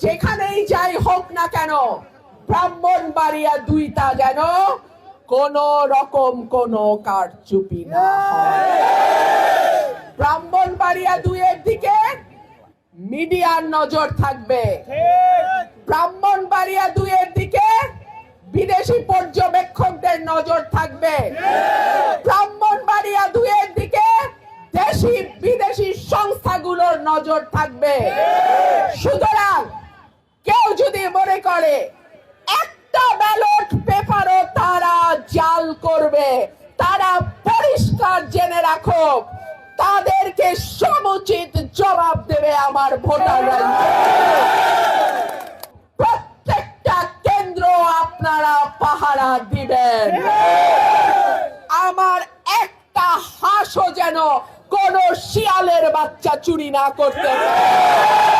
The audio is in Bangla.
যেখানেই যাই হোক না কেন ব্রাহ্মণবাড়িয়া 2টা যেন কোন রকম কোন কারচুপি না হয়। ব্রাহ্মণবাড়িয়া 2-এর দিকে মিডিয়ার নজর থাকবে, ব্রাহ্মণবাড়িয়া 2-এর দিকে বিদেশি পর্যবেক্ষকদের নজর থাকবে, ব্রাহ্মণবাড়িয়া 2-এর দিকে দেশি বিদেশি সংস্থাগুলোর নজর থাকবে। সুতরাং কেউ যদি মনে করে একটা ব্যালট পেপারও তারা জাল করবে, তারা পরিষ্কার জেনে রাখো তাদেরকে সমুচিত জবাব দেবে আমার ভোটাররা। প্রত্যেকটা কেন্দ্র আপনারা পাহারা দিবেন। আমার একটা হাঁসও যেন কোন শিয়ালের বাচ্চা চুরি না করতে পারে।